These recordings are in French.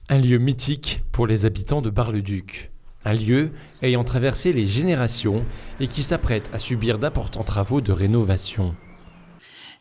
Un lieu mythique pour les habitants de Bar-le-Duc. Un lieu ayant traversé les générations et qui s'apprête à subir d'importants travaux de rénovation.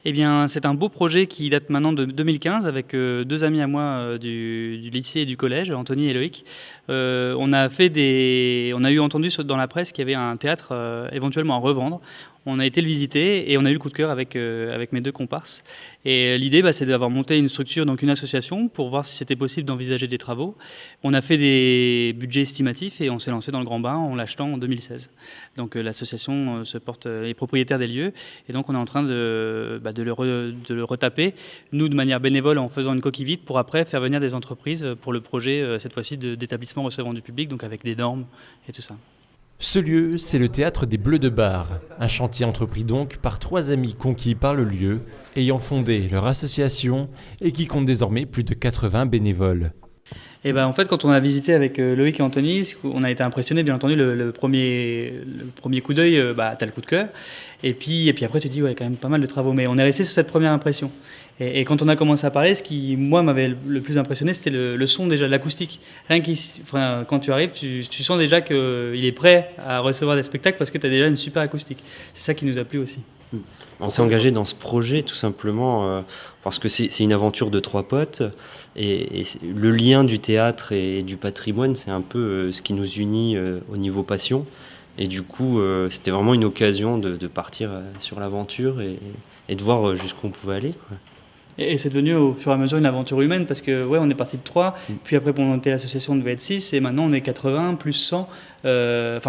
Eh bien, c'est un beau projet qui date maintenant de 2015 avec deux amis à moi du lycée et du collège, Anthony et Loïc. On a eu entendu dans la presse qu'il y avait un théâtre éventuellement à revendre. On a été le visiter et on a eu le coup de cœur avec mes deux comparses. Et l'idée, c'est d'avoir monté une structure, donc une association, pour voir si c'était possible d'envisager des travaux. On a fait des budgets estimatifs et on s'est lancé dans le grand bain en l'achetant en 2016. Donc l'association est propriétaire des lieux et donc on est en train de le retaper, nous de manière bénévole en faisant une coquille vide pour après faire venir des entreprises pour le projet, cette fois-ci d'établissement recevant du public, donc avec des normes et tout ça. Ce lieu, c'est le théâtre des Bleus de Bar, un chantier entrepris donc par 3 amis conquis par le lieu, ayant fondé leur association et qui compte désormais plus de 80 bénévoles. Et en fait, quand on a visité avec Loïc et Anthony, on a été impressionnés, bien entendu, le premier coup d'œil, t'as le coup de cœur. Et puis après, tu te dis, ouais, quand même pas mal de travaux. Mais on est resté sur cette première impression. Et quand on a commencé à parler, ce qui, moi, m'avait le plus impressionné, c'était le son déjà, l'acoustique. Quand tu arrives, tu sens déjà qu'il est prêt à recevoir des spectacles parce que tu as déjà une super acoustique. C'est ça qui nous a plu aussi. On s'est engagé dans ce projet tout simplement parce que c'est une aventure de 3 potes et le lien du théâtre et du patrimoine, c'est un peu ce qui nous unit au niveau passion. Et du coup, c'était vraiment une occasion de partir sur l'aventure et de voir jusqu'où on pouvait aller, quoi. Et c'est devenu au fur et à mesure une aventure humaine parce que on est parti de 3, puis après pour monter l'association on devait être 6 et maintenant on est 80 plus 100,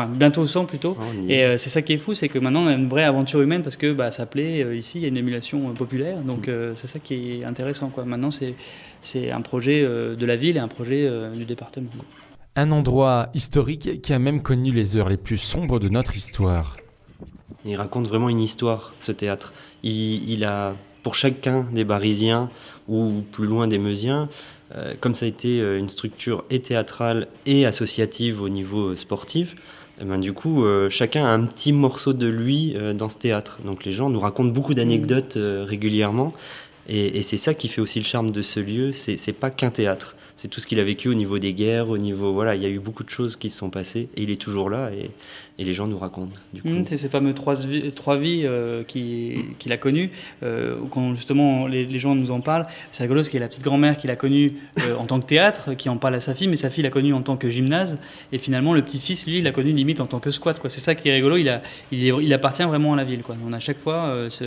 bientôt 100 plutôt. Et c'est ça qui est fou, c'est que maintenant on a une vraie aventure humaine parce que ça plaît, ici il y a une émulation populaire, donc c'est ça qui est intéressant, quoi. Maintenant c'est un projet de la ville et un projet du département. Un endroit historique qui a même connu les heures les plus sombres de notre histoire. Il raconte vraiment une histoire, ce théâtre. Il a pour chacun des Barisiens ou plus loin des Meusiens, comme ça a été une structure et théâtrale et associative au niveau sportif, du coup, chacun a un petit morceau de lui dans ce théâtre. Donc les gens nous racontent beaucoup d'anecdotes régulièrement et c'est ça qui fait aussi le charme de ce lieu, c'est pas qu'un théâtre. C'est tout ce qu'il a vécu au niveau des guerres, il y a eu beaucoup de choses qui se sont passées et il est toujours là et les gens nous racontent. Du coup. C'est ces fameux trois vies qu'il a connues. Quand justement les gens nous en parlent, c'est rigolo parce qu'il y a la petite grand-mère qu'il a connue en tant que théâtre, qui en parle à sa fille, mais sa fille l'a connue en tant que gymnase. Et finalement, le petit-fils, lui, il l'a connu limite en tant que squat, quoi. C'est ça qui est rigolo, il appartient vraiment à la ville, quoi. On a à chaque fois ces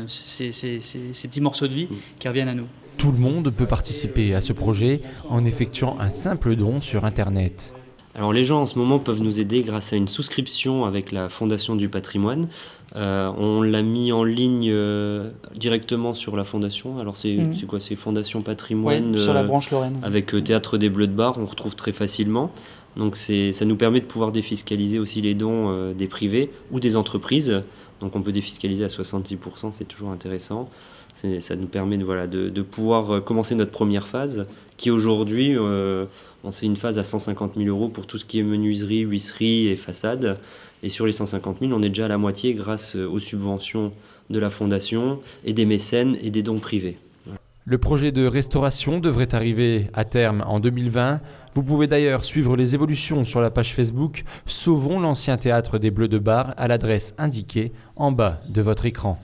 petits morceaux de vie qui reviennent à nous. Tout le monde peut participer à ce projet en effectuant un simple don sur Internet. Alors les gens en ce moment peuvent nous aider grâce à une souscription avec la Fondation du Patrimoine. On l'a mis en ligne directement sur la Fondation. Alors c'est quoi ? C'est Fondation Patrimoine sur la branche Lorraine. Avec Théâtre des Bleus de Bar, on retrouve très facilement. Donc ça nous permet de pouvoir défiscaliser aussi les dons des privés ou des entreprises. Donc on peut défiscaliser à 66%, c'est toujours intéressant. Ça nous permet de pouvoir commencer notre première phase, qui aujourd'hui, c'est une phase à 150 000 euros pour tout ce qui est menuiserie, huisserie et façade. Et sur les 150 000, on est déjà à la moitié grâce aux subventions de la Fondation et des mécènes et des dons privés. Le projet de restauration devrait arriver à terme en 2020. Vous pouvez d'ailleurs suivre les évolutions sur la page Facebook Sauvons l'ancien théâtre des Bleus de Bar à l'adresse indiquée en bas de votre écran.